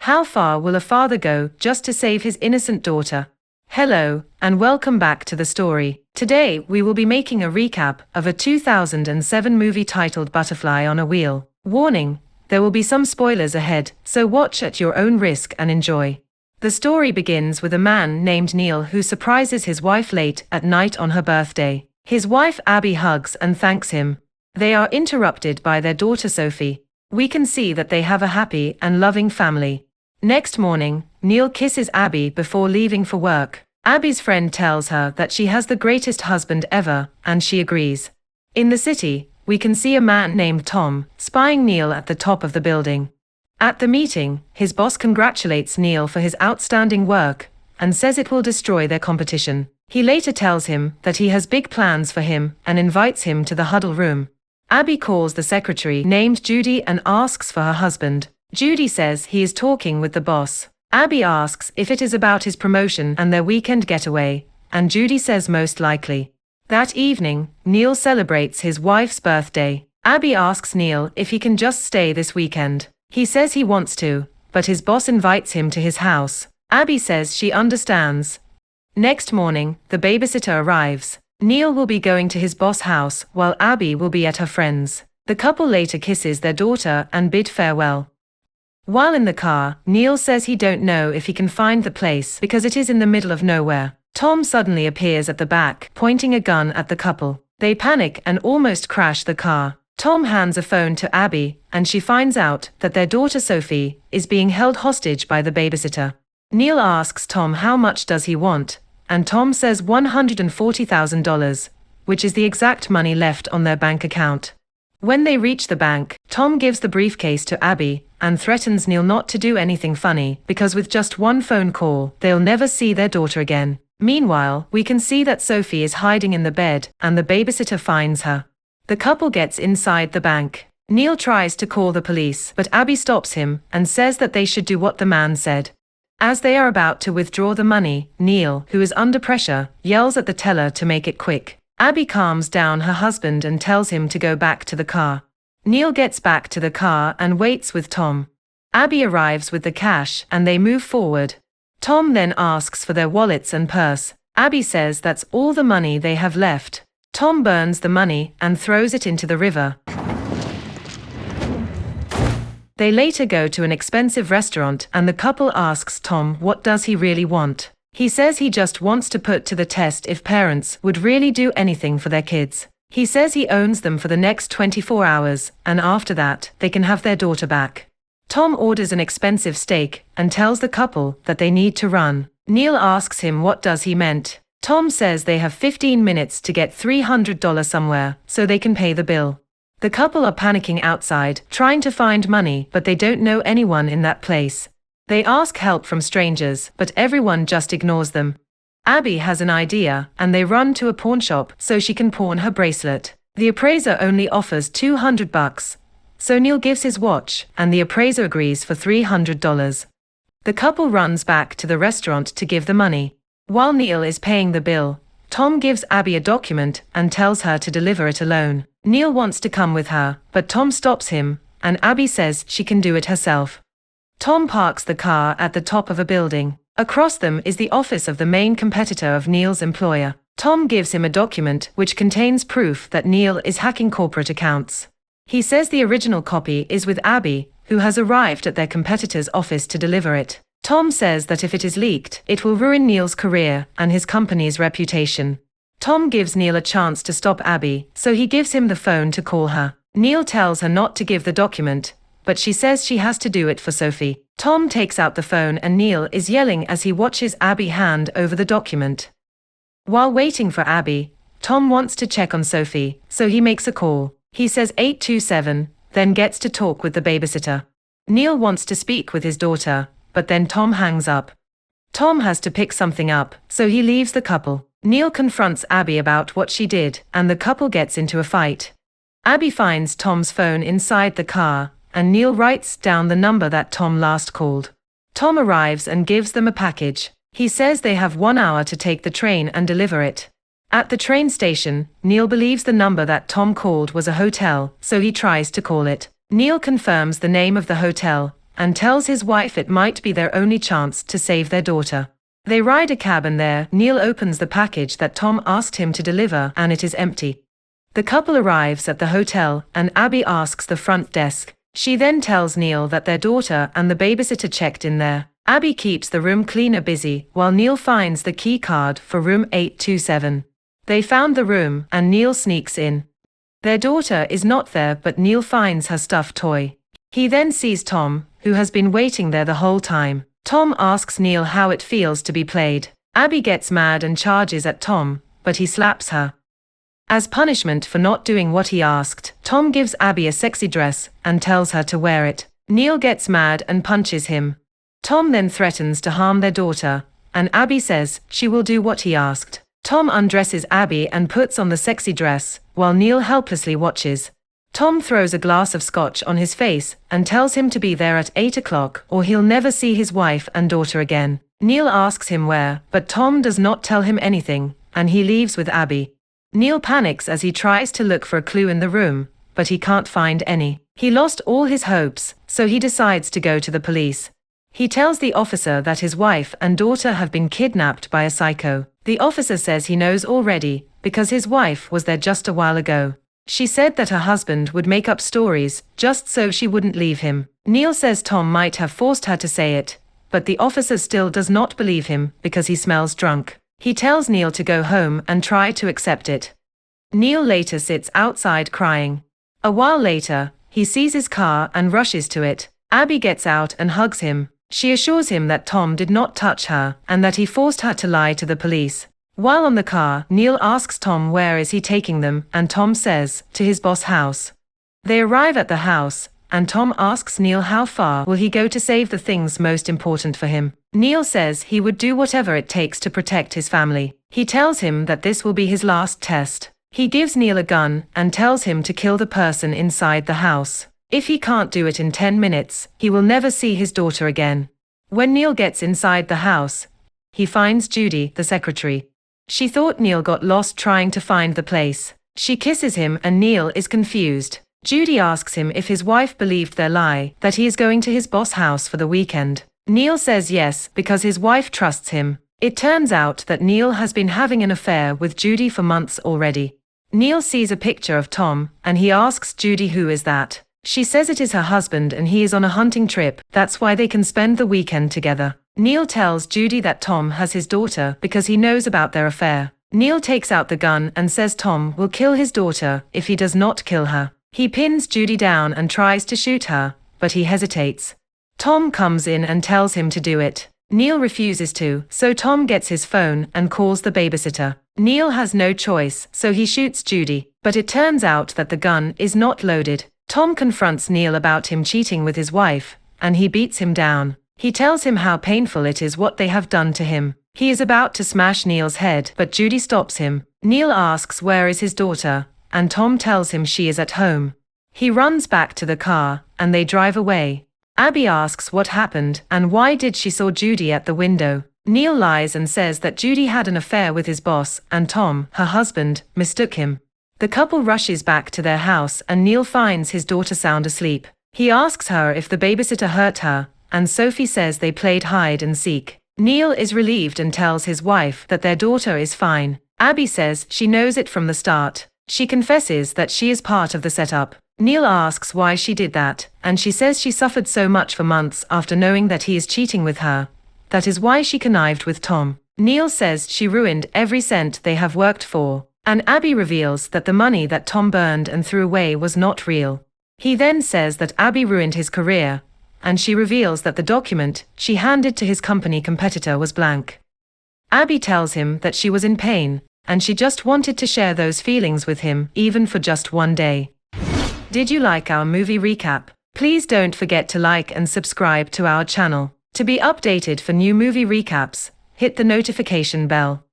How far will a father go just to save his innocent daughter? Hello, and welcome back to the story. Today, we will be making a recap of a 2007 movie titled Butterfly on a Wheel. Warning, there will be some spoilers ahead, so watch at your own risk and enjoy. The story begins with a man named Neil who surprises his wife late at night on her birthday. His wife Abby hugs and thanks him. They are interrupted by their daughter Sophie. We can see that they have a happy and loving family. Next morning, Neil kisses Abby before leaving for work. Abby's friend tells her that she has the greatest husband ever, and she agrees. In the city, we can see a man named Tom spying Neil at the top of the building. At the meeting, his boss congratulates Neil for his outstanding work and says it will destroy their competition. He later tells him that he has big plans for him and invites him to the huddle room. Abby calls the secretary named Judy and asks for her husband. Judy says he is talking with the boss. Abby asks if it is about his promotion and their weekend getaway, and Judy says most likely. That evening, Neil celebrates his wife's birthday. Abby asks Neil if he can just stay this weekend. He says he wants to, but his boss invites him to his house. Abby says she understands. Next morning, the babysitter arrives. Neil will be going to his boss' house while Abby will be at her friend's. The couple later kisses their daughter and bid farewell. While in the car, Neil says he don't know if he can find the place because it is in the middle of nowhere. Tom suddenly appears at the back, pointing a gun at the couple. They panic and almost crash the car. Tom hands a phone to Abby, and she finds out that their daughter Sophie is being held hostage by the babysitter. Neil asks Tom how much does he want, and Tom says $140,000, which is the exact money left on their bank account. When they reach the bank, Tom gives the briefcase to Abby and threatens Neil not to do anything funny because with just one phone call, they'll never see their daughter again. Meanwhile, we can see that Sophie is hiding in the bed and the babysitter finds her. The couple gets inside the bank. Neil tries to call the police, but Abby stops him and says that they should do what the man said. As they are about to withdraw the money, Neil, who is under pressure, yells at the teller to make it quick. Abby calms down her husband and tells him to go back to the car. Neil gets back to the car and waits with Tom. Abby arrives with the cash and they move forward. Tom then asks for their wallets and purse. Abby says that's all the money they have left. Tom burns the money and throws it into the river. They later go to an expensive restaurant and the couple asks Tom what does he really want. He says he just wants to put to the test if parents would really do anything for their kids. He says he owns them for the next 24 hours, and after that, they can have their daughter back. Tom orders an expensive steak and tells the couple that they need to run. Neil asks him what does he meant. Tom says they have 15 minutes to get $300 somewhere, so they can pay the bill. The couple are panicking outside, trying to find money, but they don't know anyone in that place. They ask help from strangers, but everyone just ignores them. Abby has an idea, and they run to a pawn shop so she can pawn her bracelet. The appraiser only offers $200, so Neil gives his watch, and the appraiser agrees for $300. The couple runs back to the restaurant to give the money. While Neil is paying the bill, Tom gives Abby a document and tells her to deliver it alone. Neil wants to come with her, but Tom stops him, and Abby says she can do it herself. Tom parks the car at the top of a building. Across them is the office of the main competitor of Neil's employer. Tom gives him a document which contains proof that Neil is hacking corporate accounts. He says the original copy is with Abby, who has arrived at their competitor's office to deliver it. Tom says that if it is leaked, it will ruin Neil's career and his company's reputation. Tom gives Neil a chance to stop Abby, so he gives him the phone to call her. Neil tells her not to give the document, but she says she has to do it for Sophie. Tom takes out the phone and Neil is yelling as he watches Abby hand over the document. While waiting for Abby, Tom wants to check on Sophie, so he makes a call. He says 827, then gets to talk with the babysitter. Neil wants to speak with his daughter, but then Tom hangs up. Tom has to pick something up, so he leaves the couple. Neil confronts Abby about what she did, and the couple gets into a fight. Abby finds Tom's phone inside the car, and Neil writes down the number that Tom last called. Tom arrives and gives them a package. He says they have 1 hour to take the train and deliver it. At the train station, Neil believes the number that Tom called was a hotel, so he tries to call it. Neil confirms the name of the hotel, and tells his wife it might be their only chance to save their daughter. They ride a cab and there, Neil opens the package that Tom asked him to deliver and it is empty. The couple arrives at the hotel and Abby asks the front desk. She then tells Neil that their daughter and the babysitter checked in there. Abby keeps the room cleaner busy while Neil finds the key card for room 827. They found the room and Neil sneaks in. Their daughter is not there but Neil finds her stuffed toy. He then sees Tom, who has been waiting there the whole time. Tom asks Neil how it feels to be played. Abby gets mad and charges at Tom, but he slaps her. As punishment for not doing what he asked, Tom gives Abby a sexy dress and tells her to wear it. Neil gets mad and punches him. Tom then threatens to harm their daughter, and Abby says she will do what he asked. Tom undresses Abby and puts on the sexy dress, while Neil helplessly watches. Tom throws a glass of scotch on his face and tells him to be there at 8 o'clock or he'll never see his wife and daughter again. Neil asks him where, but Tom does not tell him anything, and he leaves with Abby. Neil panics as he tries to look for a clue in the room, but he can't find any. He lost all his hopes, so he decides to go to the police. He tells the officer that his wife and daughter have been kidnapped by a psycho. The officer says he knows already, because his wife was there just a while ago. She said that her husband would make up stories, just so she wouldn't leave him. Neil says Tom might have forced her to say it, but the officer still does not believe him because he smells drunk. He tells Neil to go home and try to accept it. Neil later sits outside crying. A while later, he sees his car and rushes to it. Abby gets out and hugs him. She assures him that Tom did not touch her and that he forced her to lie to the police. While on the car, Neil asks Tom where is he taking them and Tom says, to his boss' house. They arrive at the house, and Tom asks Neil how far will he go to save the things most important for him. Neil says he would do whatever it takes to protect his family. He tells him that this will be his last test. He gives Neil a gun and tells him to kill the person inside the house. If he can't do it in 10 minutes, he will never see his daughter again. When Neil gets inside the house, he finds Judy, the secretary. She thought Neil got lost trying to find the place. She kisses him and Neil is confused. Judy asks him if his wife believed their lie, that he is going to his boss' house for the weekend. Neil says yes, because his wife trusts him. It turns out that Neil has been having an affair with Judy for months already. Neil sees a picture of Tom, and he asks Judy who is that. She says it is her husband and he is on a hunting trip, that's why they can spend the weekend together. Neil tells Judy that Tom has his daughter because he knows about their affair. Neil takes out the gun and says Tom will kill his daughter if he does not kill her. He pins Judy down and tries to shoot her, but he hesitates. Tom comes in and tells him to do it. Neil refuses to, so Tom gets his phone and calls the babysitter. Neil has no choice, so he shoots Judy, but it turns out that the gun is not loaded. Tom confronts Neil about him cheating with his wife, and he beats him down. He tells him how painful it is what they have done to him. He is about to smash Neil's head, but Judy stops him. Neil asks where is his daughter, and Tom tells him she is at home. He runs back to the car, and they drive away. Abby asks what happened and why did she saw Judy at the window. Neil lies and says that Judy had an affair with his boss, and Tom, her husband, mistook him. The couple rushes back to their house and Neil finds his daughter sound asleep. He asks her if the babysitter hurt her, and Sophie says they played hide and seek. Neil is relieved and tells his wife that their daughter is fine. Abby says she knows it from the start. She confesses that she is part of the setup. Neil asks why she did that, and she says she suffered so much for months after knowing that he is cheating with her. That is why she connived with Tom. Neil says she ruined every cent they have worked for. And Abby reveals that the money that Tom burned and threw away was not real. He then says that Abby ruined his career, and she reveals that the document she handed to his company competitor was blank. Abby tells him that she was in pain, and she just wanted to share those feelings with him, even for just one day. Did you like our movie recap? Please don't forget to like and subscribe to our channel. To be updated for new movie recaps, hit the notification bell.